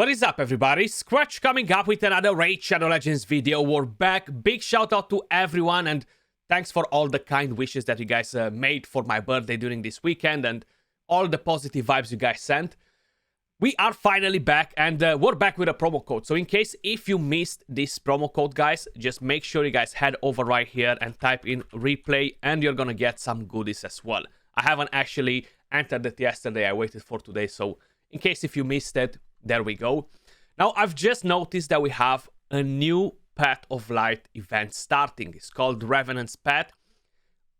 What is up, everybody? Skratch coming up with another Raid Shadow Legends video. We're back. Big shout out to everyone and thanks for all the kind wishes that you guys made for my birthday during this weekend and all the positive vibes you guys sent. We are finally back and we're back with a promo code. So in case if you missed this promo code, guys, just make sure you guys head over right here and type in replay and you're gonna get some goodies as well. I haven't actually entered it yesterday. I waited for today. So in case if you missed it, there we go. Now, I've just noticed that we have a new Path of Light event starting. It's called Revenant's Path.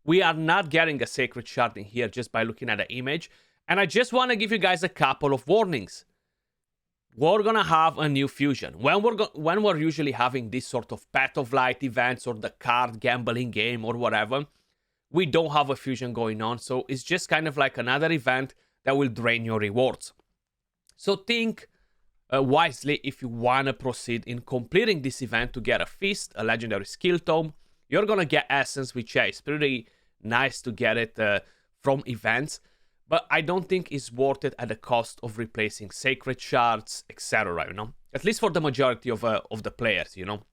We are not getting a Sacred Shard in here just by looking at the image. And I just want to give you guys a couple of warnings. We're going to have a new fusion. When we're usually having this sort of Path of Light events or the card gambling game or whatever, we don't have a fusion going on. So it's just kind of like another event that will drain your rewards. So think wisely if you want to proceed in completing this event to get a Feast, a Legendary Skill Tome. You're going to get Essence, which is pretty nice to get it from events. But I don't think it's worth it at the cost of replacing Sacred Shards, etc. You know, at least for the majority of the players, you know.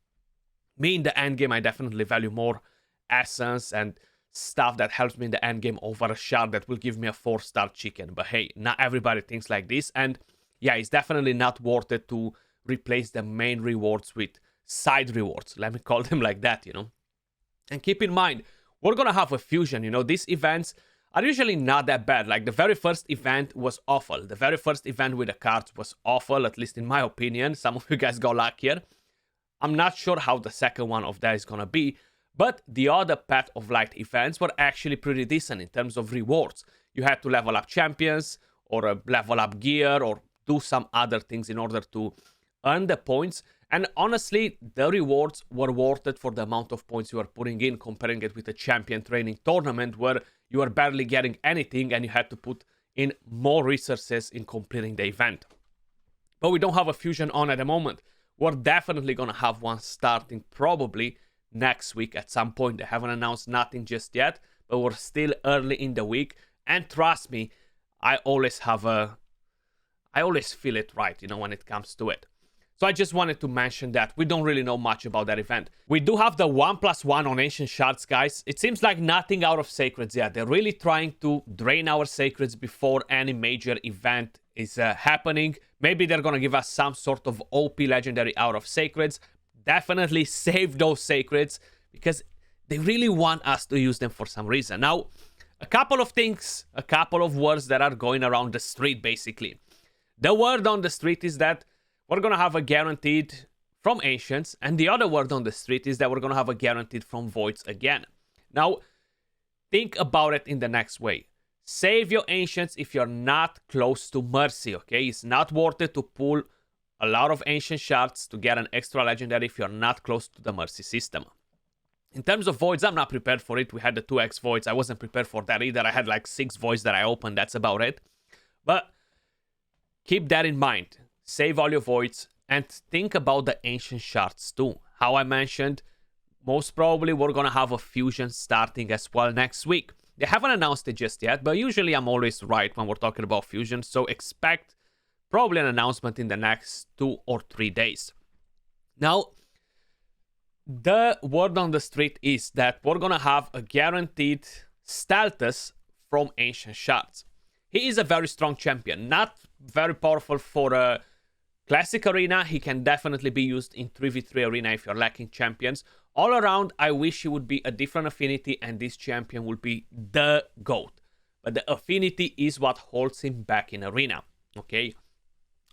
Me in the endgame, I definitely value more Essence and stuff that helps me in the endgame over a shard that will give me a 4-star chicken. But hey, not everybody thinks like this. And yeah, it's definitely not worth it to replace the main rewards with side rewards. Let me call them like that, you know. And keep in mind, we're going to have a fusion, you know. These events are usually not that bad. Like the very first event was awful. The very first event with the cards was awful, at least in my opinion. Some of you guys got luckier. I'm not sure how the second one of that is going to be. But the other Path of Light events were actually pretty decent in terms of rewards. You had to level up champions or level up gear or do some other things in order to earn the points. And honestly, the rewards were worth it for the amount of points you are putting in, comparing it with a champion training tournament where you are barely getting anything and you had to put in more resources in completing the event. But we don't have a fusion on at the moment. We're definitely going to have one starting probably next week at some point. They haven't announced nothing just yet, but we're still early in the week. And trust me, I always feel it right, you know, when it comes to it. So I just wanted to mention that. We don't really know much about that event. We do have the 1+1 on Ancient Shards, guys. It seems like nothing out of Sacreds yet. They're really trying to drain our Sacreds before any major event is happening. Maybe they're going to give us some sort of OP Legendary out of Sacreds. Definitely save those Sacreds because they really want us to use them for some reason. Now, a couple of things, a couple of words that are going around the street, basically. The word on the street is that we're going to have a guaranteed from Ancients, and the other word on the street is that we're going to have a guaranteed from Voids again. Now, think about it in the next way. Save your Ancients if you're not close to Mercy, okay? It's not worth it to pull a lot of Ancient Shards to get an extra Legendary if you're not close to the Mercy system. In terms of Voids, I'm not prepared for it. We had the 2x Voids. I wasn't prepared for that either. I had like 6 Voids that I opened. That's about it. But keep that in mind. Save all your Voids and think about the Ancient Shards too. How I mentioned, most probably we're going to have a fusion starting as well next week. They haven't announced it just yet, but usually I'm always right when we're talking about fusion. So expect probably an announcement in the next 2 or 3 days. Now, the word on the street is that we're going to have a guaranteed Staltus from Ancient Shards. He is a very strong champion, not very powerful for a Classic Arena. He can definitely be used in 3v3 Arena if you're lacking champions. All around, I wish he would be a different affinity and this champion would be the GOAT. But the affinity is what holds him back in Arena, okay?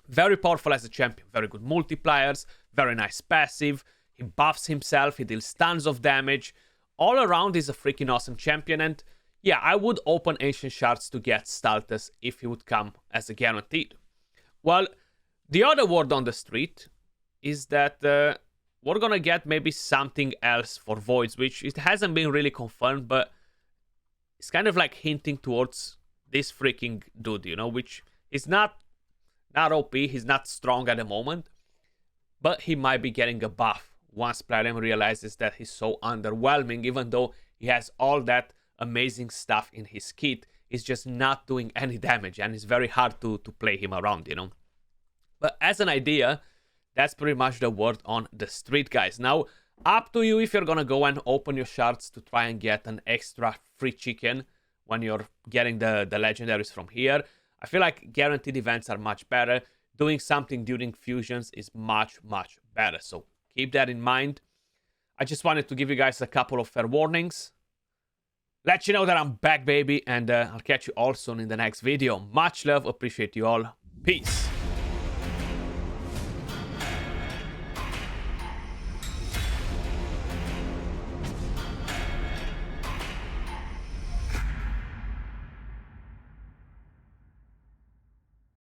Very powerful as a champion, very good multipliers, very nice passive. He buffs himself, he deals tons of damage. All around, he's a freaking awesome champion. And yeah, I would open Ancient Shards to get Staltus if he would come as a guaranteed. Well, the other word on the street is that we're going to get maybe something else for Voids, which it hasn't been really confirmed, but it's kind of like hinting towards this freaking dude, you know, which is not OP, he's not strong at the moment, but he might be getting a buff once Platinum realizes that he's so underwhelming, even though he has all that amazing stuff in his kit. He's just not doing any damage, and it's very hard to play him around, you know. But as an idea, that's pretty much the word on the street, guys. Now, up to you if you're gonna go and open your shards to try and get an extra free chicken when you're getting the legendaries from here. I feel like guaranteed events are much better. Doing something during fusions is much, much better. So keep that in mind. I just wanted to give you guys a couple of fair warnings. Let you know that I'm back, baby, and I'll catch you all soon in the next video. Much love, appreciate you all. Peace.